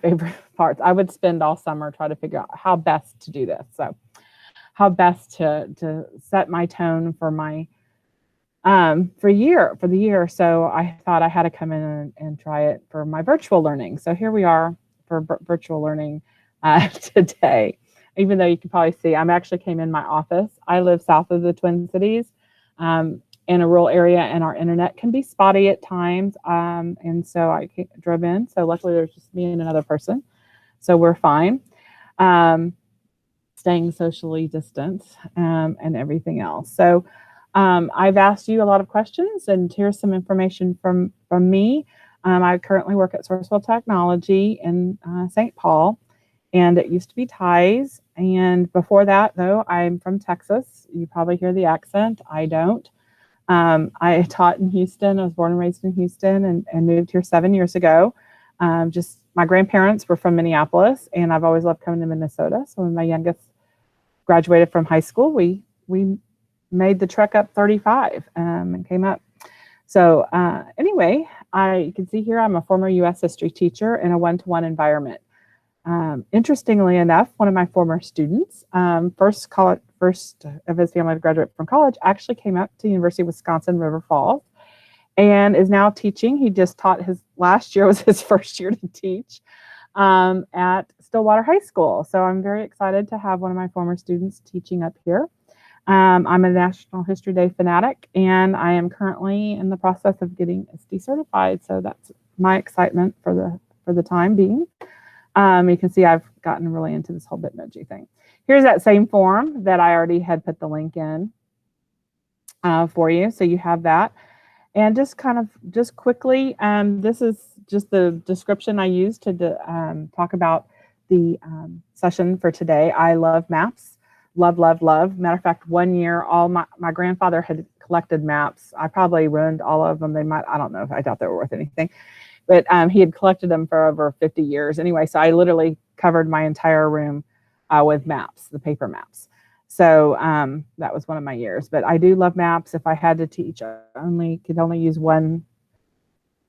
favorite parts. I would spend all summer trying to figure out how best to do this. So how best to set my tone for my for the year. So I thought I had to come in and try it for my virtual learning. So here we are for virtual learning today. Even though you can probably see, I'm actually came in my office. I live south of the Twin Cities in a rural area, and our internet can be spotty at times. And so I drove in. So luckily there's just me and another person. So we're fine. Staying socially distant and everything else. So I've asked you a lot of questions, and here's some information from me. I currently work at SourceWell Technology in St. Paul, and it used to be Ties. And before that, though, I'm from Texas. You probably hear the accent. I don't. I taught in Houston. I was born and raised in Houston and moved here 7 years ago. Just my grandparents were from Minneapolis, and I've always loved coming to Minnesota. So when my youngest graduated from high school, we made the trek up 35 and came up. So anyway, you can see here I'm a former U.S. history teacher in a one-to-one environment. Interestingly enough, one of my former students, first of his family to graduate from college, actually came up to University of Wisconsin River Falls and is now teaching. He just taught last year was his first year to teach at Stillwater High School. So I'm very excited to have one of my former students teaching up here. I'm a National History Day fanatic, and I am currently in the process of getting SD certified. So that's my excitement for the time being. You can see I've gotten really into this whole Bitmoji thing. Here's that same form that I already had put the link in for you. So you have that. And just quickly, this is just the description I used to talk about the session for today. I love maps. Love, love, love. Matter of fact, 1 year, my grandfather had collected maps. I probably ruined all of them. I don't know, I doubt they were worth anything. But he had collected them for over 50 years. Anyway, so I literally covered my entire room with maps, the paper maps. So that was one of my years. But I do love maps. If I had to teach, could only use one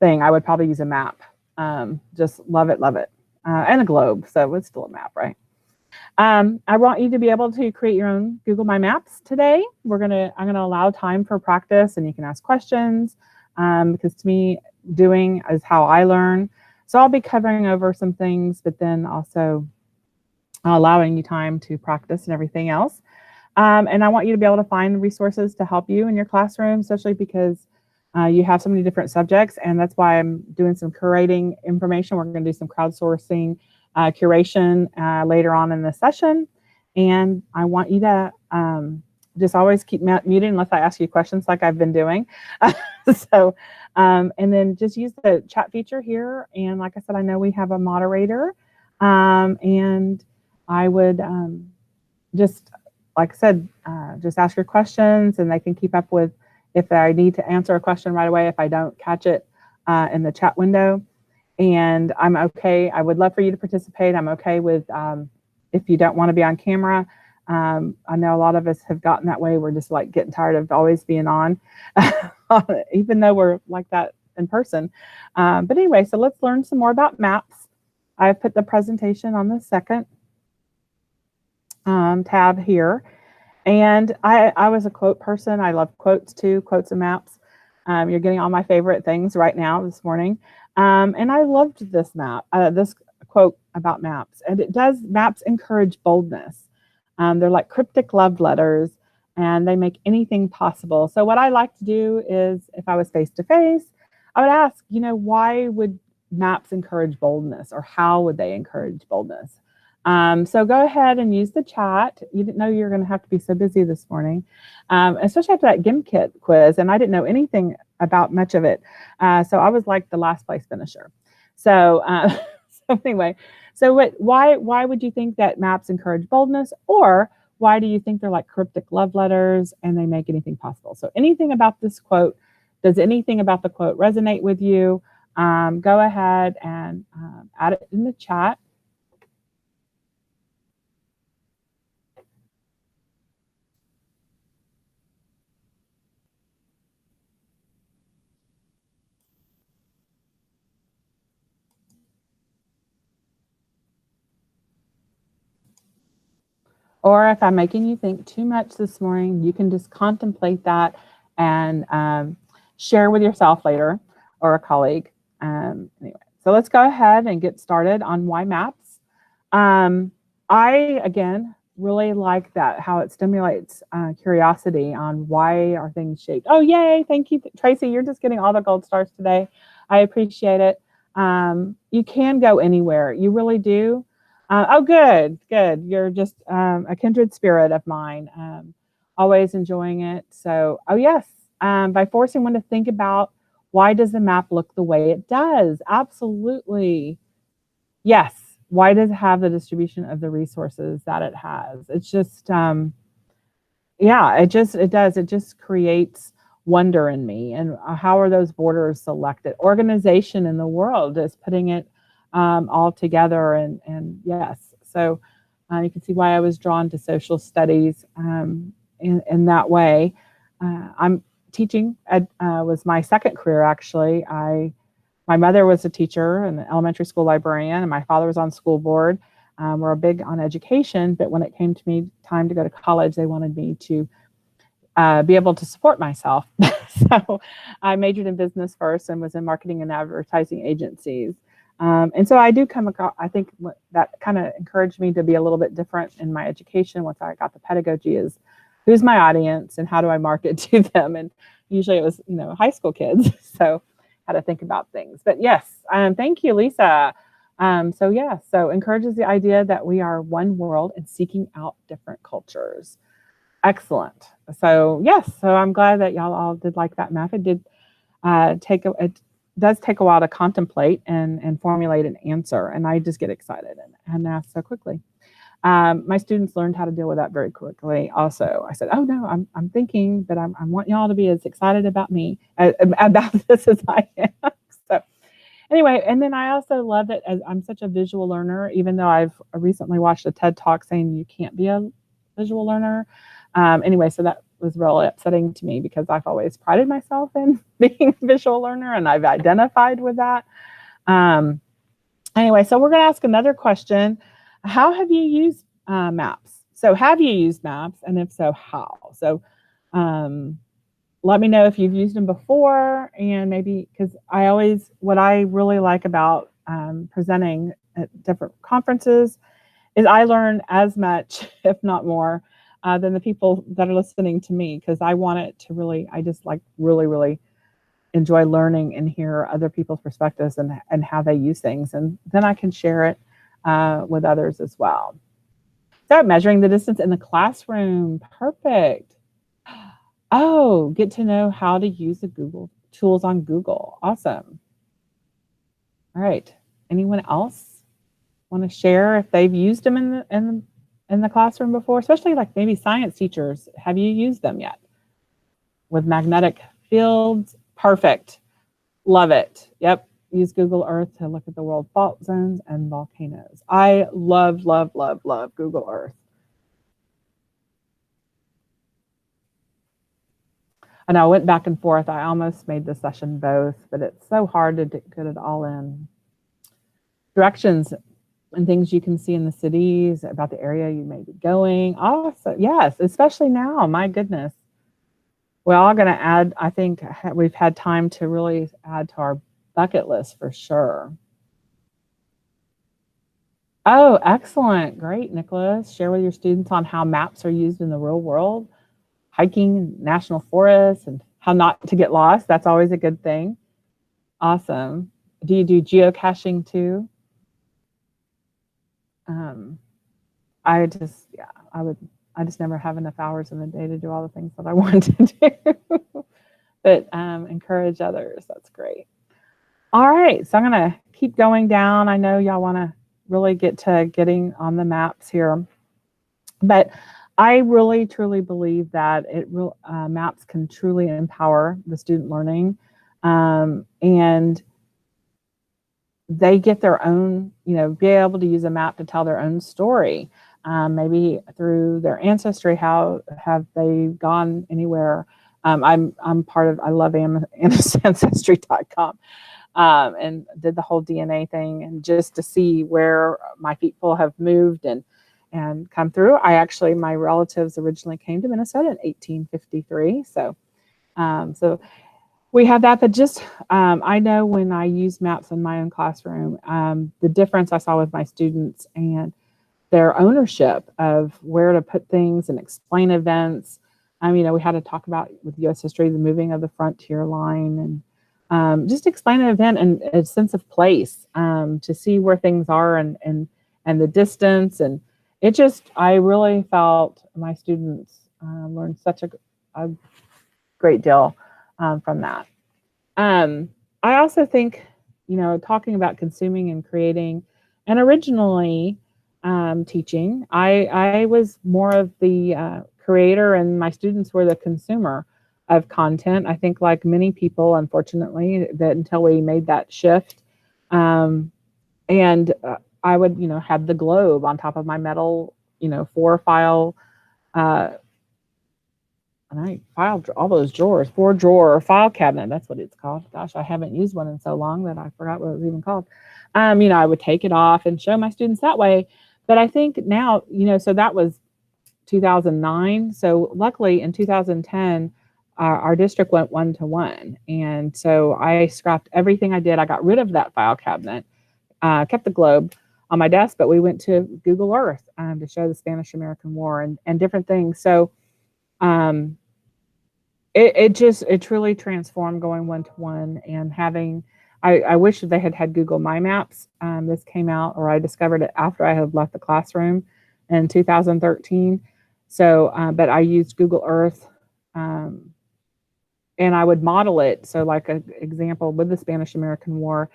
thing, I would probably use a map. Just love it, love it. And a globe, so it's still a map, right? I want you to be able to create your own GoogleMyMaps today. I'm gonna allow time for practice, and you can ask questions because to me, doing is how I learn. So I'll be covering over some things, but then also allowing you time to practice and everything else. And I want you to be able to find resources to help you in your classroom, especially because you have so many different subjects, and that's why I'm doing some curating information. We're going to do some crowdsourcing curation later on in the session. And I want you to just always keep muted unless I ask you questions like I've been doing. So, and then just use the chat feature here. And like I said, I know we have a moderator. And I would just, like I said, just ask your questions, and they can keep up with if I need to answer a question right away, if I don't catch it in the chat window. And I'm okay. I would love for you to participate. I'm okay with if you don't want to be on camera. I know a lot of us have gotten that way. We're just like getting tired of always being on, even though we're like that in person. But anyway, so let's learn some more about maps. I put the presentation on the second tab here. And I was a quote person. I love quotes too, quotes and maps. You're getting all my favorite things right now this morning. And I loved this this quote about maps. And maps encourage boldness. They're like cryptic love letters, and they make anything possible. So what I like to do is, if I was face to face, I would ask, why would maps encourage boldness, or how would they encourage boldness? So go ahead and use the chat. You didn't know you were going to have to be so busy this morning, especially after that GimKit quiz, and I didn't know anything about much of it. So I was like the last place finisher. So, so anyway, so why would you think that maps encourage boldness, or why do you think they're like cryptic love letters and they make anything possible? So anything about this quote, does anything about the quote resonate with you? Go ahead and add it in the chat. Or if I'm making you think too much this morning, you can just contemplate that and share with yourself later or a colleague. Anyway, so let's go ahead and get started on why maps. I, again, really like that, how it stimulates curiosity on why are things shaped. Oh, yay. Thank you, Tracy. You're just getting all the gold stars today. I appreciate it. You can go anywhere. You really do. Oh, good. You're just a kindred spirit of mine. Always enjoying it. So, oh, yes. By forcing one to think about, why does the map look the way it does? Absolutely. Yes. Why does it have the distribution of the resources that it has? It's just, yeah, it does. It just creates wonder in me. And how are those borders selected? Organization in the world is putting it all together. And yes, so you can see why I was drawn to social studies in that way. I'm teaching was my second career, actually. My mother was a teacher and an elementary school librarian, and my father was on school board. We're big on education, but when it came to me time to go to college, they wanted me to be able to support myself. So I majored in business first and was in marketing and advertising agencies. And so I do come across, I think that kind of encouraged me to be a little bit different in my education once I got the pedagogy is, who's my audience and how do I market to them? And usually it was, high school kids. So how to think about things. But yes, thank you, Lisa. So encourages the idea that we are one world and seeking out different cultures. Excellent. So yes, so I'm glad that y'all all did like that map. It did it does take a while to contemplate and formulate an answer, and I just get excited and ask so quickly. My students learned how to deal with that very quickly. Also, I said, "Oh no, I'm thinking, but I want y'all to be as excited about me about this as I am." So, anyway, and then I also love that as I'm such a visual learner, even though I've recently watched a TED Talk saying you can't be a visual learner. Anyway, so that was really upsetting to me because I've always prided myself in being a visual learner, and I've identified with that. Anyway, so we're going to ask another question. How have you used maps? So have you used maps? And if so, how? So let me know if you've used them before, and maybe, because what I really like about presenting at different conferences is I learn as much, if not more, than the people that are listening to me, because I want it to really, I just like really enjoy learning and hear other people's perspectives and how they use things. And then I can share it with others as well. So measuring the distance in the classroom. Perfect. Oh, get to know how to use the Google tools on Google. Awesome. All right. Anyone else want to share if they've used them in the classroom before, especially like maybe science teachers? Have you used them yet? With magnetic fields? Perfect. Love it. Yep. Use Google Earth to look at the world fault zones and volcanoes. I love Google Earth. And I went back and forth. I almost made the session both, but it's so hard to get it all in. Directions and things you can see in the cities about the area you may be going. Also, yes, especially now, my goodness. We're all going to add, I think we've had time to really add to our bucket list for sure. Oh, excellent. Great, Nicholas. Share with your students on how maps are used in the real world, hiking national forests, and how not to get lost. That's always a good thing. Awesome. Do you do geocaching too? I just never have enough hours in the day to do all the things that I want to do. But encourage others. That's great. All right, so I'm going to keep going down. I know y'all want to really get to getting on the maps here. But I really, truly believe that maps can truly empower the student learning. And they get their own, be able to use a map to tell their own story. Maybe through their ancestry, how have they gone anywhere? I love ancestry.com and did the whole DNA thing, and just to see where my people have moved and and come through. My relatives originally came to Minnesota in 1853. So we have that, but just I know when I use maps in my own classroom, the difference I saw with my students and their ownership of where to put things and explain events. We had to talk about with U.S. history, the moving of the frontier line, and just explain an event and a sense of place, to see where things are and the distance. And I really felt my students learned such a great deal from that. I also think, talking about consuming and creating, and originally teaching, I was more of the creator, and my students were the consumer of content. I think, like many people, unfortunately, that until we made that shift, and I would, have the globe on top of my metal, 4-file. And I filed all those drawers, 4-drawer file cabinet. That's what it's called. Gosh, I haven't used one in so long that I forgot what it was even called. I would take it off and show my students that way. But I think now, so that was 2009. So luckily in 2010, our district went 1-to-1. And so I scrapped everything I did. I got rid of that file cabinet, kept the globe on my desk, but we went to Google Earth to show the Spanish-American War and different things. So it truly transformed going 1-to-1 and having, I wish they had GoogleMyMaps. This came out, or I discovered it after I had left the classroom in 2013. So, but I used Google Earth, and I would model it. So like an example with the Spanish-American War,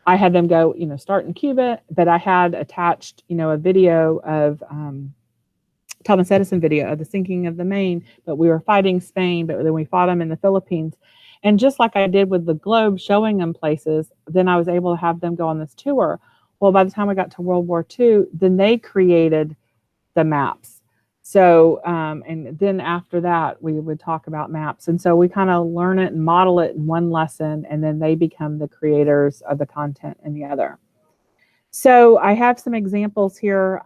I had them go, start in Cuba, but I had attached, a video of, Thomas Edison video of the sinking of the Maine, but we were fighting Spain, but then we fought them in the Philippines. And just like I did with the globe, showing them places, then I was able to have them go on this tour. Well, by the time we got to World War II, then they created the maps. So, and then after that, we would talk about maps. And so we kind of learn it and model it in one lesson, and then they become the creators of the content in the other. So I have some examples here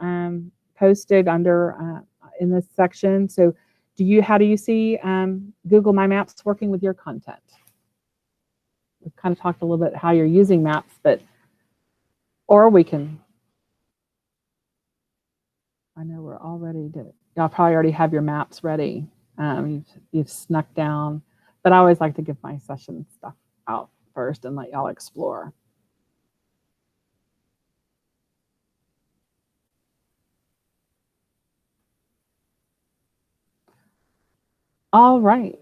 posted under in this section. So how do you see Google My Maps working with your content? We've kind of talked a little bit how you're using maps, or we can, I know we're all ready to, y'all probably already have your maps ready. You've snuck down, but I always like to give my session stuff out first and let y'all explore. All right.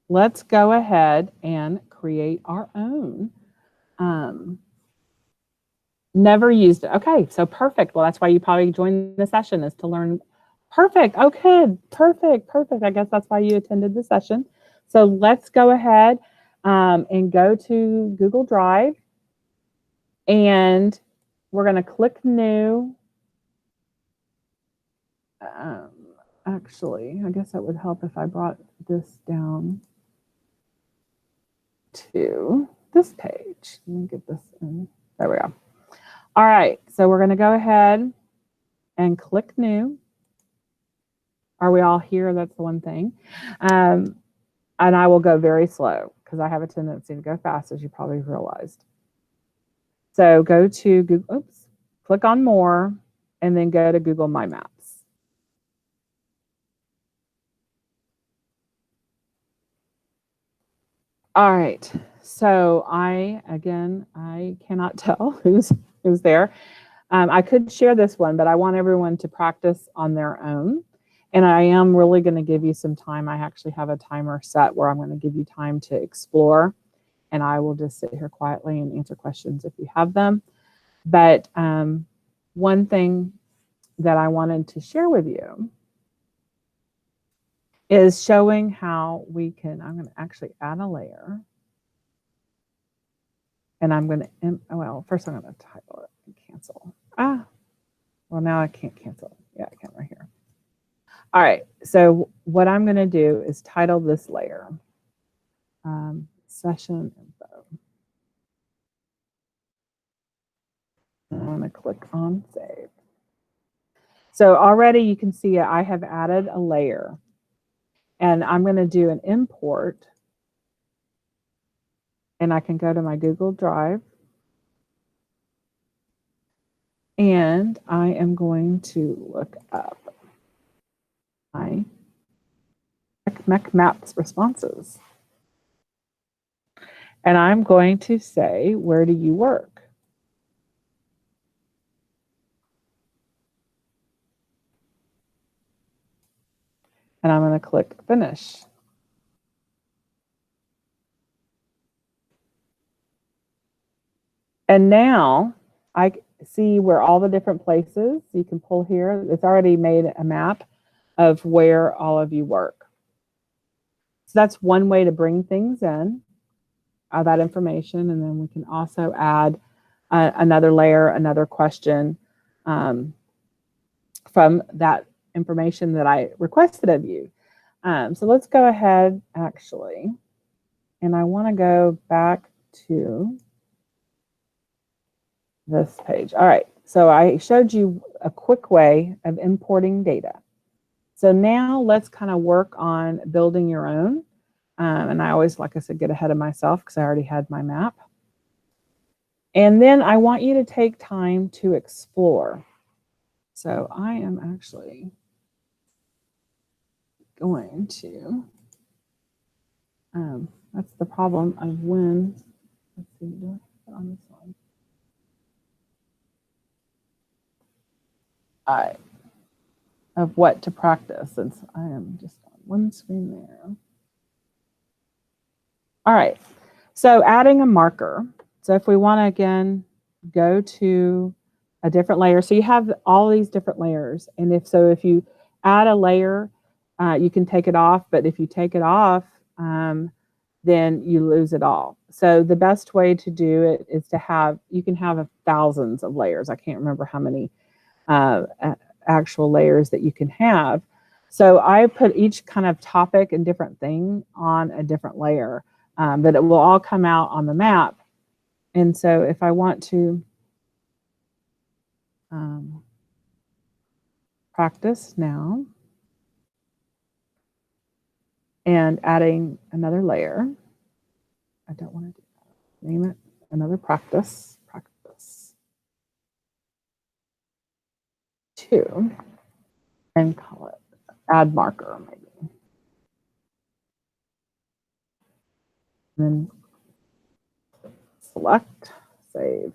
Let's go ahead and create our own. Never used it. Okay, so perfect. Well, that's why you probably joined the session, is to learn. Perfect. Okay, perfect. I guess that's why you attended the session. So let's go ahead and go to Google Drive, and we're going to click New. Actually, I guess that would help if I brought this down to this page. Let me get this in. There we go. All right, so we're going to go ahead and click New. Are we all here? That's the one thing. And I will go very slow because I have a tendency to go fast, as you probably realized. So go to Google, click on More, and then go to Google My Maps. All right, so I cannot tell who's there. I could share this one, but I want everyone to practice on their own. And I am really going to give you some time. I actually have a timer set where I'm going to give you time to explore. And I will just sit here quietly and answer questions if you have them. But one thing that I wanted to share with you is showing how we can, I'm going to actually add a layer. And I'm going to, well, first I'm going to title it and cancel. Well, now I can't cancel. Yeah, I can right here. All right, so what I'm going to do is title this layer session info. I'm going to click on save. So already you can see I have added a layer, and I'm going to do an import, and I can go to my Google Drive, and I am going to look up my GoogleMyMaps responses. And I'm going to say, where do you work? And I'm going to click finish. And now I see where all the different places you can pull here. It's already made a map of where all of you work. So that's one way to bring things in, that information. And then we can also add another layer, another question from that information that I requested of you. So let's go ahead, actually, and I want to go back to this page. All right, so I showed you a quick way of importing data. So now let's kind of work on building your own. And I always, like I said, get ahead of myself because I already had my map. And then I want you to take time to explore. So I am actually going to, that's the problem of when, let's see, do I put on this one? All right, of what to practice, since I am just on one screen there. All right, so adding a marker. So if we want to, again, go to a different layer. So you have all these different layers. And if you add a layer, you can take it off. But if you take it off, then you lose it all. So the best way to do it is to have, you can have thousands of layers. I can't remember how many actual layers that you can have. So I put each kind of topic and different thing on a different layer, but it will all come out on the map. And so if I want to practice now and adding another layer, I don't want to do that. Name it another practice. Practice 2, and call it add marker maybe. And then select, save.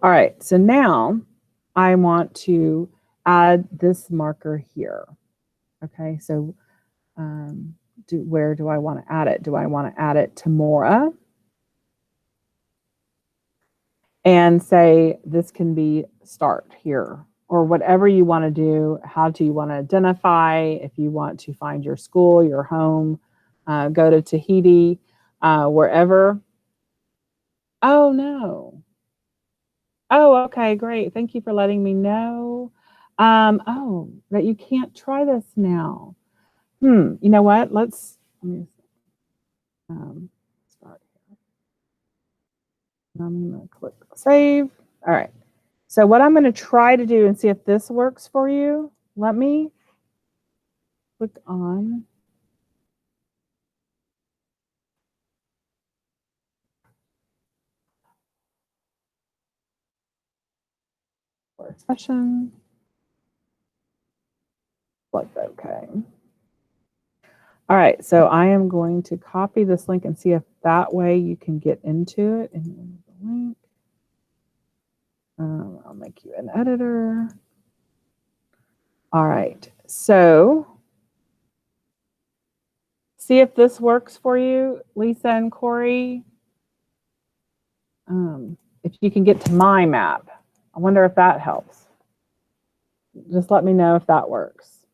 All right, so now I want to add this marker here. Okay, so where do I want to add it? Do I want to add it to Mora? And say this can be start here, or whatever you want to do. How do you want to identify? If you want to find your school, your home, go to Tahiti, wherever. Oh, no. Oh, okay, great. Thank you for letting me know. Oh, that you can't try this now. You know what? Let me start here. I'm going to click save. All right. So what I'm going to try to do and see if this works for you. Let me click on session. Select OK. All right, so I am going to copy this link and see if that way you can get into it. And the link. I'll make you an editor. All right, so see if this works for you, Lisa and Corey. If you can get to my map, I wonder if that helps. Just let me know if that works.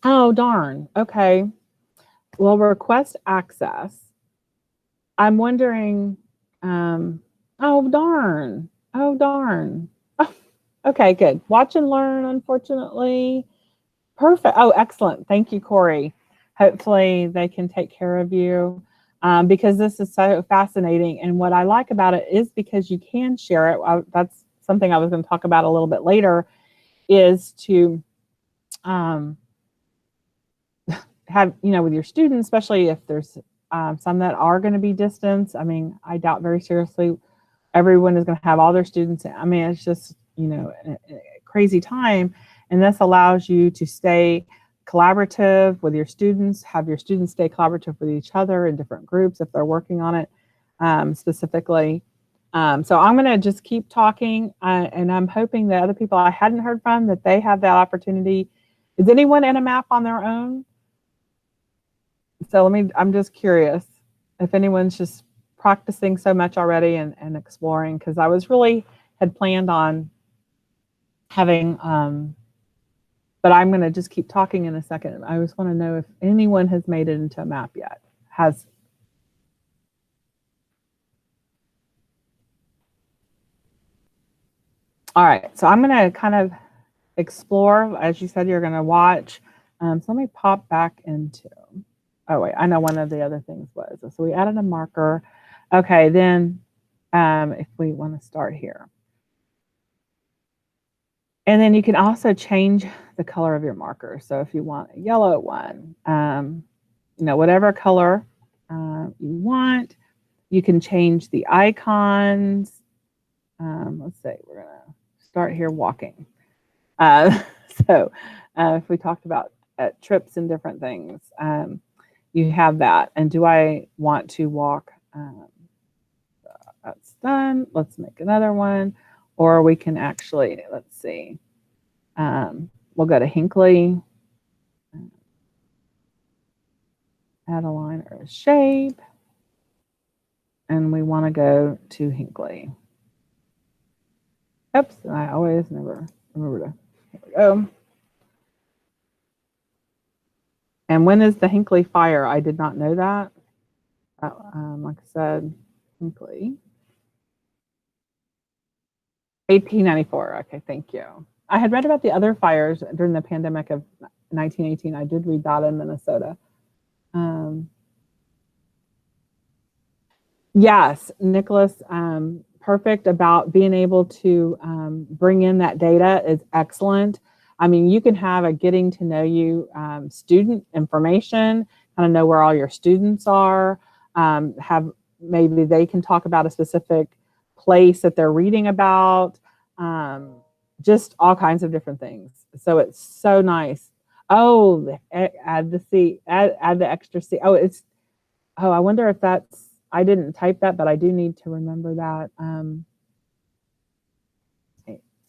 Oh, darn. Okay. Well, request access. I'm wondering, oh, darn. Oh, darn. Oh, okay, good. Watch and learn, unfortunately. Perfect. Oh, excellent. Thank you, Corey. Hopefully they can take care of you because this is so fascinating. And what I like about it is because you can share it. That's something I was going to talk about a little bit later, is to have, with your students, especially if there's some that are going to be distance. I mean, I doubt very seriously everyone is going to have all their students. I mean, it's just, a crazy time. And this allows you to stay collaborative with your students, have your students stay collaborative with each other in different groups if they're working on it specifically. So I'm going to just keep talking, and I'm hoping that other people I hadn't heard from, that they have that opportunity. Is anyone in a map on their own? So I'm just curious if anyone's just practicing so much already and exploring, because I was really had planned on having, but I'm going to just keep talking in a second. I just want to know if anyone has made it into a map yet. All right, so I'm going to kind of explore. As you said, you're going to watch. So let me pop back into, oh wait, I know one of the other things was, so we added a marker. Okay, then if we want to start here. And then you can also change the color of your marker. So if you want a yellow one, whatever color you want, you can change the icons. Let's say we're going to start here walking. So if we talked about trips and different things, you have that. And do I want to walk? That's done. Let's make another one. Or we can actually, let's see, we'll go to Hinckley, add a line or a shape, and we want to go to Hinckley. Oops, I always never remember to, here we go. And when is the Hinckley fire? I did not know that. Like I said, Hinckley. 1894. Okay, thank you. I had read about the other fires during the pandemic of 1918. I did read that in Minnesota. Yes, Nicholas, perfect about being able to bring in that data is excellent. I mean, you can have a getting to know you student information, kind of know where all your students are, have maybe they can talk about a specific place that they're reading about, just all kinds of different things. So it's so nice. Oh, add the C, add the extra C. Oh, I wonder if that's, I didn't type that, but I do need to remember that.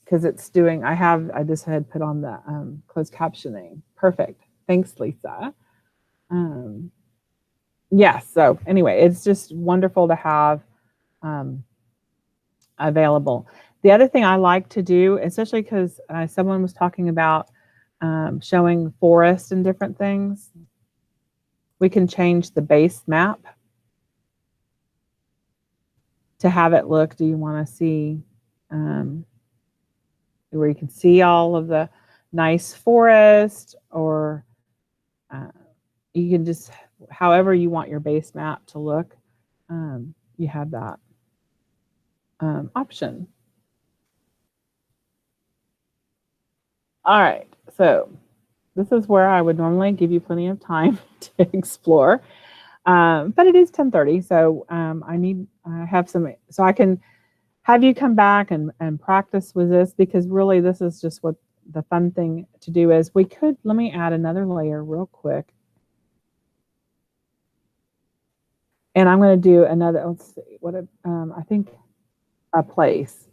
Because it's doing, I just had put on the closed captioning. Perfect. Thanks, Lisa. Yes, so anyway, it's just wonderful to have available. The other thing I like to do, especially because someone was talking about showing forest and different things, we can change the base map to have it look, do you want to see where you can see all of the nice forest, or you can just, however you want your base map to look, you have that option. All right, so this is where I would normally give you plenty of time to explore, but it is 10:30, so I have some, so I can have you come back and practice with this, because really this is just what the fun thing to do is. Let me add another layer real quick. And I'm going to do another, let's see, I think a place.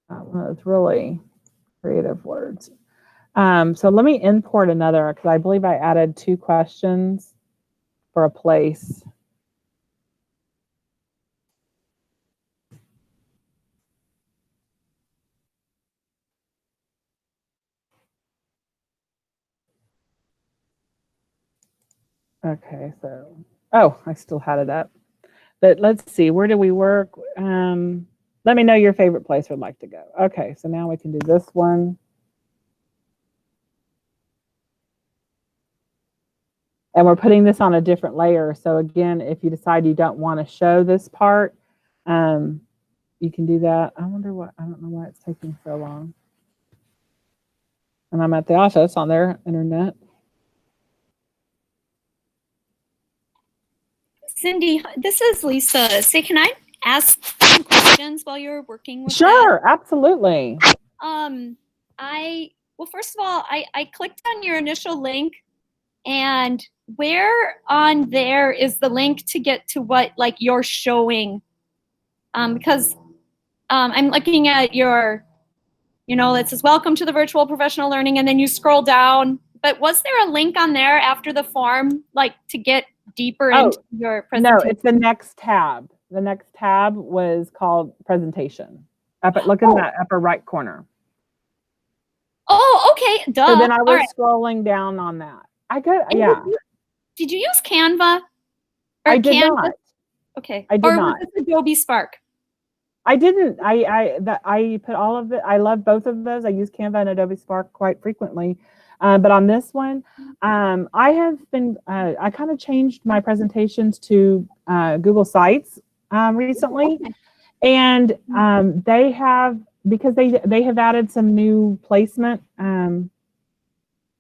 One of those really creative words. So let me import another, because I believe I added 2 questions for a place. Okay, so, oh, I still had it up. But let's see, where do we work? Let me know your favorite place would like to go. Okay, so now we can do this one. And we're putting this on a different layer. So again, if you decide you don't want to show this part, you can do that. I don't know why it's taking so long. And I'm at the office on their internet. Cyndy, this is Lisa. Say, can I ask some questions while you're working with Sure, that? absolutely. Well, first of all, I clicked on your initial link, and where on there is the link to get to what like you're showing? Because I'm looking at your, it says welcome to the virtual professional learning, and then you scroll down. But was there a link on there after the form, like to get deeper into your presentation? No, it's the next tab. The next tab was called presentation. Look in that upper right corner. Oh, okay. Duh. So then I was scrolling down on that. Did you use Canva? I did not. Okay. I did not. Was it Adobe Spark? I didn't. I put all of it. I love both of those. I use Canva and Adobe Spark quite frequently. But on this one, I have been, I kind of changed my presentations to Google Sites recently. And they have, because they have added some new placement in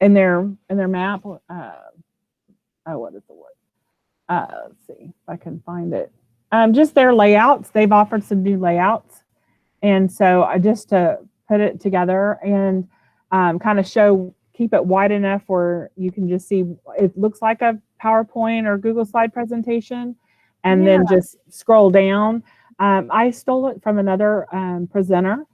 their map. What is the word? Let's see if I can find it. Just their layouts. They've offered some new layouts. And so I just to put it together and kind of keep it wide enough where you can just see, it looks like a PowerPoint or Google slide presentation, and then just scroll down. I stole it from another presenter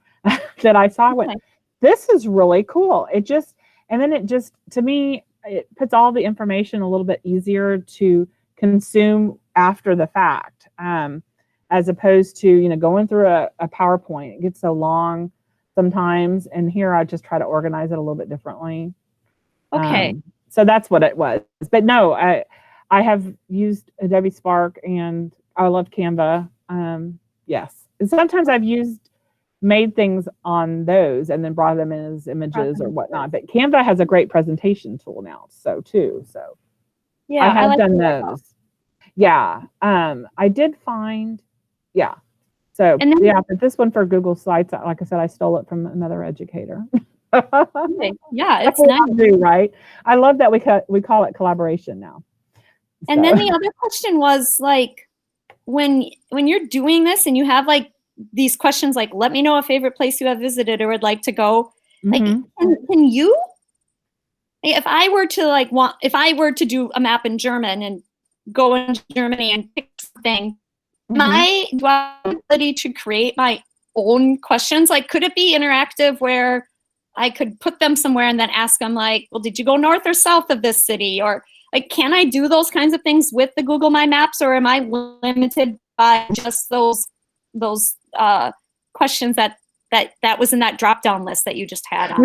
that I saw. Went, this is really cool. To me, it puts all the information a little bit easier to consume after the fact, as opposed to, going through a PowerPoint. It gets so long sometimes, and here I just try to organize it a little bit differently. Okay. So that's what it was. But no, I have used Adobe Spark, and I love Canva. Yes. And sometimes I've made things on those and then brought them in as images or whatnot. But Canva has a great presentation tool now, too. So yeah, I have done those. Yeah. I did find, yeah. So but this one for Google Slides, like I said, I stole it from another educator. Okay. Yeah, it's nice. Right? I love that we call it collaboration now. And then the other question was like, when you're doing this and you have like these questions, like, let me know a favorite place you have visited or would like to go. Like, can you, if I were to do a map in German and go into Germany and pick something, do I have the ability to create my own questions? Like, could it be interactive where I could put them somewhere and then ask them like, well, did you go north or south of this city? Or like, can I do those kinds of things with the GoogleMyMaps, or am I limited by just those questions that was in that drop-down list that you just had on?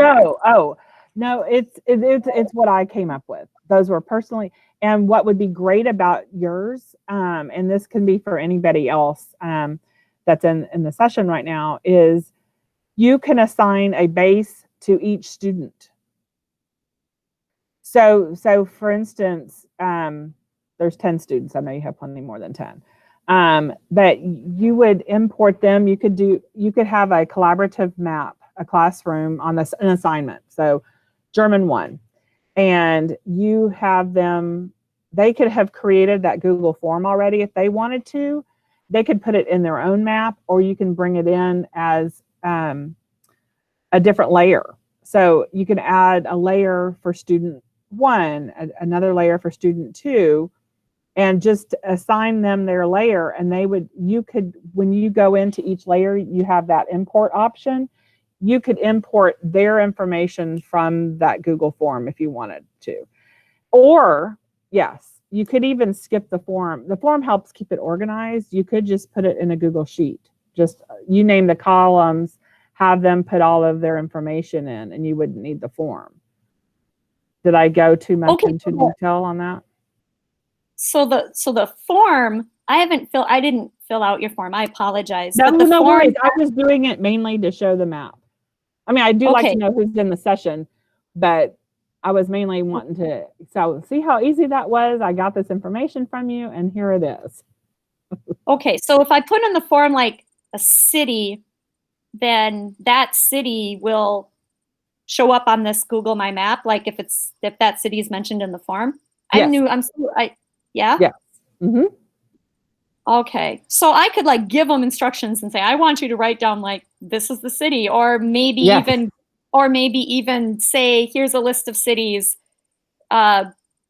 No, it's what I came up with. Those were personally, and what would be great about yours, and this can be for anybody else that's in the session right now, is you can assign a base to each student. So for instance, there's 10 students. I know you have plenty more than 10. But you would import them. You could have a collaborative map, a classroom on an assignment. So German 1, and you have them, they could have created that Google form already if they wanted to. They could put it in their own map, or you can bring it in as a different layer. So you can add a layer for student 1, another layer for student 2, and just assign them their layer. And when you go into each layer, you have that import option. You could import their information from that Google form if you wanted to. Or, yes, you could even skip the form. The form helps keep it organized. You could just put it in a Google Sheet. Just you name the columns, have them put all of their information in, and you wouldn't need the form. Did I go too much into detail on that? So the form, I didn't fill out your form. I apologize. No worries. I was doing it mainly to show the map. I mean, I do like to know who's in the session, but I was mainly wanting to, so see how easy that was? I got this information from you and here it is. Okay, so if I put in the form like a city, then that city will show up on this Google My Map, like if that city is mentioned in the form. Yes. Yeah? Yes. Mm-hmm. Okay, so I could like give them instructions and say, I want you to write down like, this is the city, or maybe even say, here's a list of cities,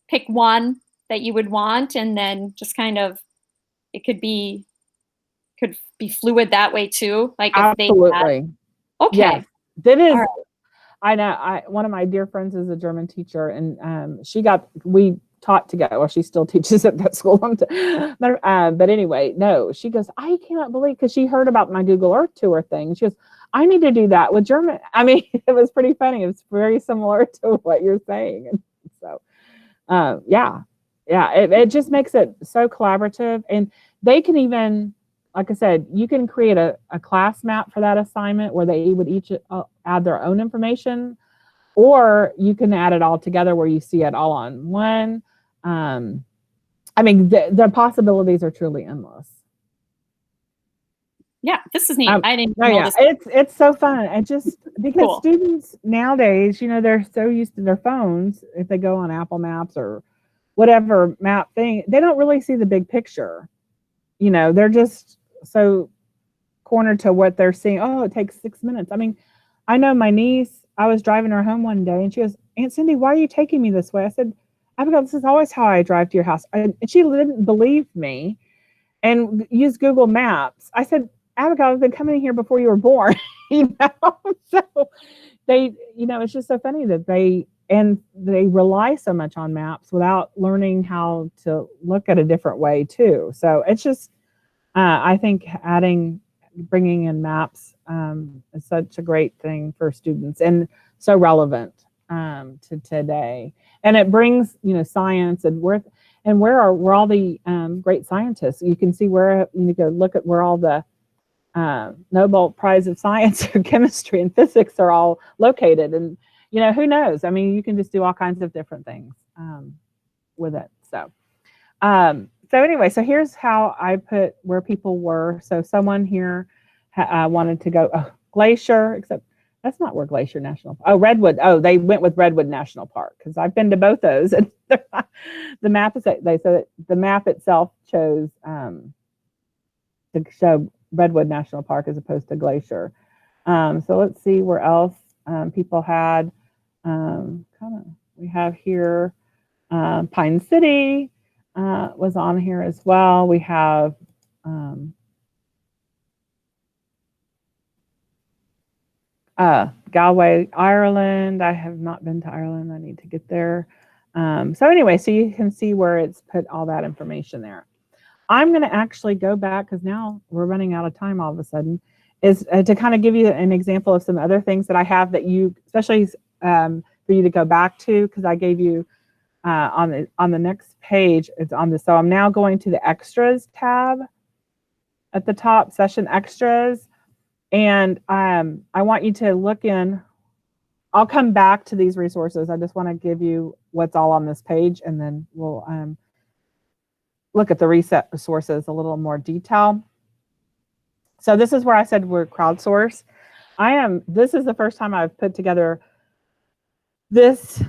pick one that you would want, and then just kind of, it could be fluid that way too. Like if Absolutely. Okay. Yes. That is, right. I know, one of my dear friends is a German teacher, and we taught together. Well, she still teaches at that school. But anyway, no, she goes, I cannot believe, because she heard about my Google Earth tour thing. She goes, I need to do that with German. I mean, it was pretty funny. It's very similar to what you're saying. And so, it just makes it so collaborative. And they can even, like I said, you can create a class map for that assignment where they would each add their own information, or you can add it all together where you see it all on one. I mean, the possibilities are truly endless. Yeah, this is neat. I didn't know this. It's so fun. And just because students nowadays, they're so used to their phones, if they go on Apple Maps or whatever map thing, they don't really see the big picture. They're just so cornered to what they're seeing. Oh, it takes 6 minutes. I mean, I know my niece, I was driving her home one day and she goes, Aunt Cyndy, why are you taking me this way? I said, Abigail, this is always how I drive to your house. And she didn't believe me and used Google Maps. I said, Abigail, I've been coming here before you were born. So they, it's just so funny that they rely so much on maps without learning how to look at a different way too. So it's just, I think bringing in maps is such a great thing for students and so relevant to today. And it brings, science and where are all the great scientists? You can see where you go look at where all the Nobel Prize of Science or chemistry and physics are all located. And, who knows? I mean, you can just do all kinds of different things with it. So anyway, so here's how I put where people were. So someone here wanted to go Glacier, except that's not where Glacier National Park. Oh, Redwood. Oh, they went with Redwood National Park because I've been to both those. And the map the map itself chose to show Redwood National Park as opposed to Glacier. So let's see where else people had. We have here Pine City was on here as well. We have Galway, Ireland. I have not been to Ireland. I need to get there. So anyway, so you can see where it's put all that information there. I'm going to actually go back because now we're running out of time all of a sudden, is to kind of give you an example of some other things that I have that you, especially for you to go back to, because I gave you on the next page, it's on this. So I'm now going to the extras tab at the top, session extras. And I want you to look in. I'll come back to these resources. I just want to give you what's all on this page, and then we'll look at the resources a little more detail. So this is where I said we're crowdsourced. This is the first time I've put together this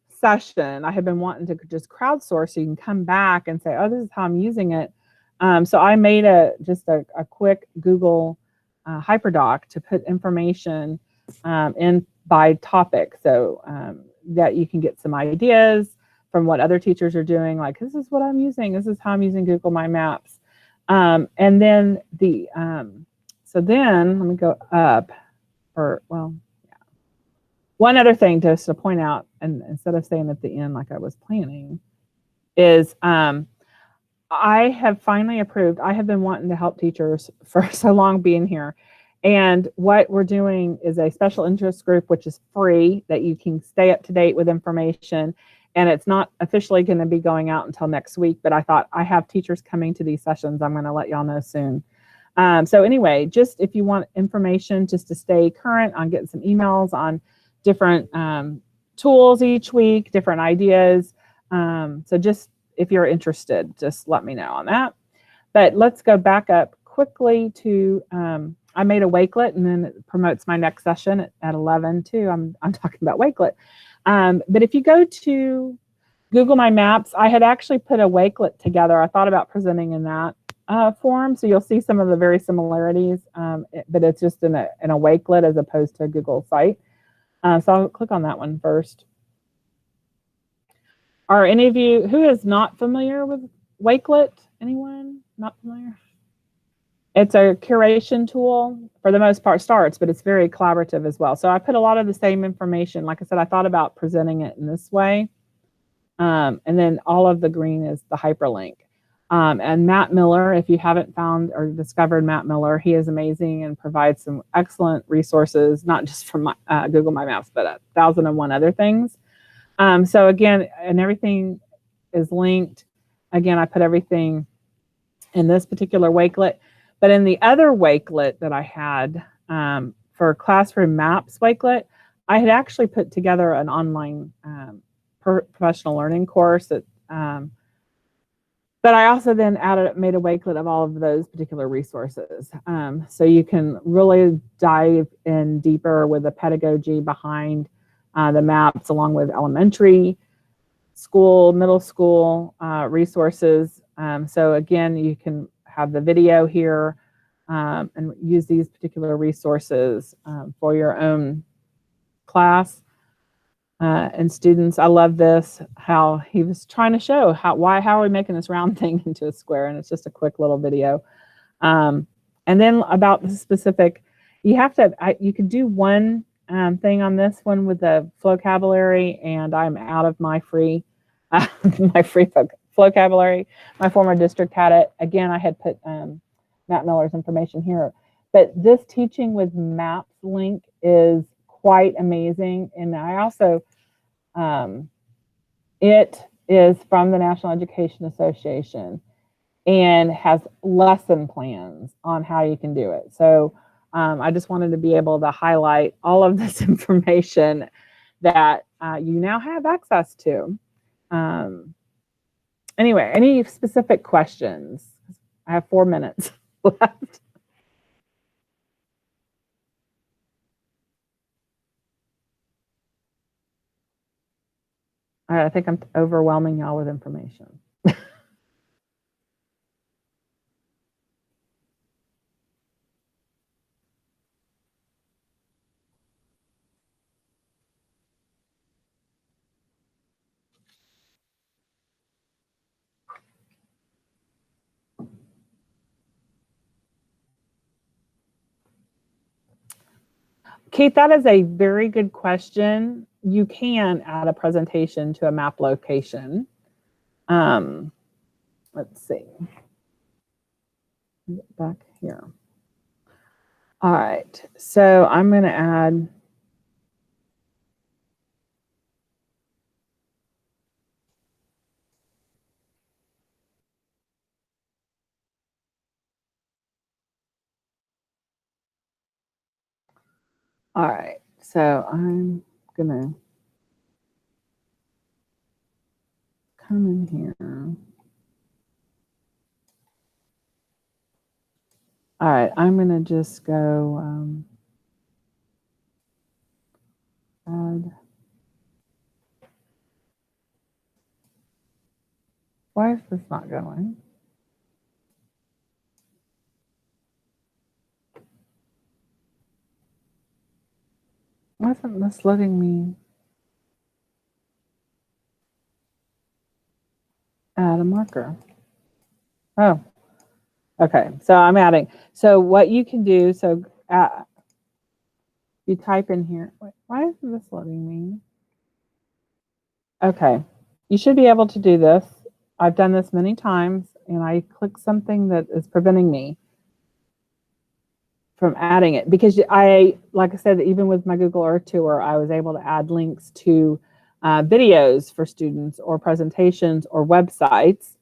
session. I have been wanting to just crowdsource so you can come back and say, oh, this is how I'm using it. So I made just a quick Google hyperdoc to put information in by topic, so that you can get some ideas from what other teachers are doing, like this is what I'm using, this is how I'm using GoogleMyMaps. And then so then let me go up one other thing just to point out, and instead of saying at the end like I was planning, is I have finally approved. I have been wanting to help teachers for so long being here. And what we're doing is a special interest group, which is free, that you can stay up to date with information. And it's not officially going to be going out until next week, but I thought I have teachers coming to these sessions. I'm going to let y'all know soon. So anyway, just if you want information just to stay current on getting some emails on different tools each week, different ideas. So just if you're interested, just let me know on that. But let's go back up quickly to, I made a Wakelet, and then it promotes my next session at 11 too. I'm talking about Wakelet. But if you go to GoogleMyMaps, I had actually put a Wakelet together. I thought about presenting in that form, so you'll see some of the very similarities, but it's just in a Wakelet as opposed to a Google site. So I'll click on that one first. Are any of you who is not familiar with Wakelet? Anyone not familiar? It's a curation tool for the most part, starts, but it's very collaborative as well. So I put a lot of the same information. Like I said, I thought about presenting it in this way. And then all of the green is the hyperlink. And Matt Miller, if you haven't found or discovered Matt Miller, he is amazing and provides some excellent resources, not just from GoogleMyMaps, but 1,001 other things. So again, and everything is linked. Again, I put everything in this particular Wakelet. But in the other Wakelet that I had for Classroom Maps Wakelet, I had actually put together an online professional learning course that, but I also then made a Wakelet of all of those particular resources. So you can really dive in deeper with the pedagogy behind the maps, along with elementary school, middle school resources. So again, you can have the video here and use these particular resources for your own class and students. I love this, how he was trying to show how are we making this round thing into a square, and it's just a quick little video. And then about the specific, you have to, you could do one thing on this one with the vocabulary, and I'm out of my free vocabulary. My former district had it. Again, I had put Matt Miller's information here. But this Teaching with Maps link is quite amazing. And I also, it is from the National Education Association and has lesson plans on how you can do it. So I just wanted to be able to highlight all of this information that you now have access to. Anyway, any specific questions? I have 4 minutes left. I think I'm overwhelming y'all with information. Kate, that is a very good question. You can add a presentation to a map location. Let's see. Get back here. All right, so I'm going to add. All right, so I'm going to come in here. All right, I'm going to just go add. Why is this not going? Why isn't this letting me add a marker? Oh, okay. So I'm adding. So what you can do, so you type in here. Wait, why isn't this letting me? Okay, you should be able to do this. I've done this many times, and I click something that is preventing me from adding it, because like I said, even with my Google Earth tour, I was able to add links to videos for students or presentations or websites.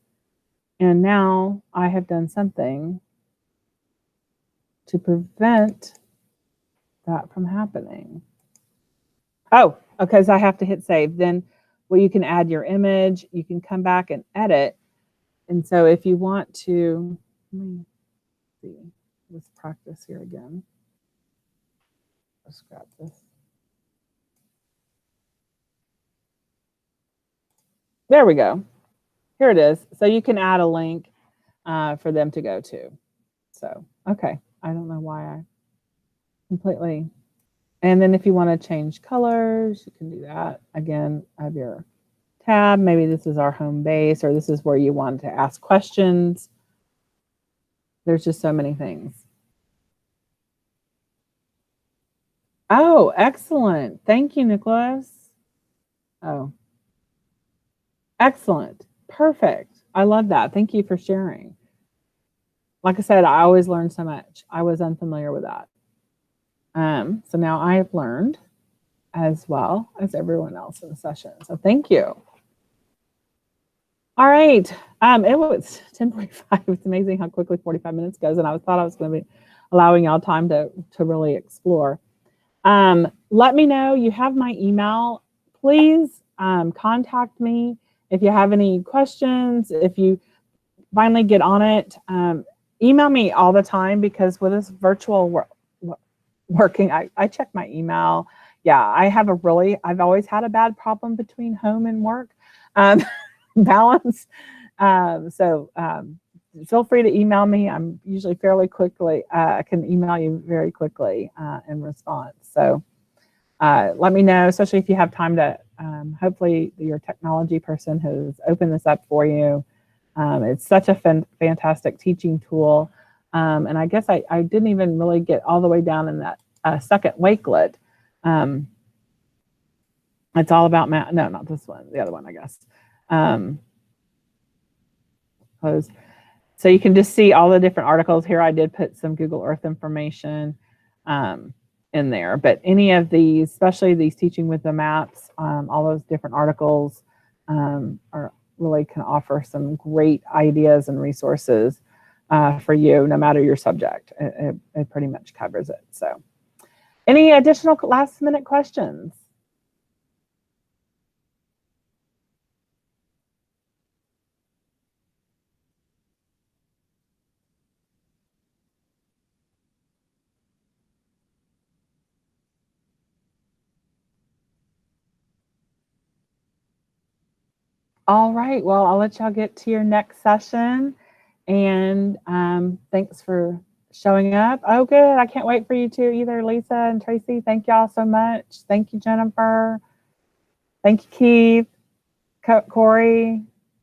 And now I have done something to prevent that from happening. Oh, because I have to hit save. Then, well, you can add your image. You can come back and edit. And so if you want to, let me see, let's practice here again. Let's grab this. There we go. Here it is. So you can add a link for them to go to. So, okay. I don't know why I completely. And then if you want to change colors, you can do that. Again, have your tab. Maybe this is our home base, or this is where you want to ask questions. There's just so many things. Oh, excellent. Thank you, Nicholas. Oh, excellent. Perfect. I love that. Thank you for sharing. Like I said, I always learn so much. I was unfamiliar with that. So now I have learned as well as everyone else in the session. So thank you. All right. It was 10:45. It's amazing how quickly 45 minutes goes. And I thought I was going to be allowing y'all time to really explore. Let me know. You have my email. Please contact me if you have any questions. If you finally get on it, email me all the time, because with this virtual working, I check my email. Yeah, I've always had a bad problem between home and work balance. So feel free to email me. I'm usually fairly quickly, I can email you very quickly in response. So let me know, especially if you have time to, hopefully your technology person has opened this up for you. It's such a fantastic teaching tool. And I guess I didn't even really get all the way down in that second wakelet. It's all about no, not this one, the other one, I guess. So you can just see all the different articles here. I did put some Google Earth information in there, but any of these, especially these teaching with the maps, all those different articles are really can offer some great ideas and resources for you, no matter your subject. It pretty much covers it. So any additional last minute questions? All right, well, I'll let y'all get to your next session. And thanks for showing up. Oh, good. I can't wait for you to either, Lisa and Tracy. Thank y'all so much. Thank you, Jennifer. Thank you, Keith, Corey.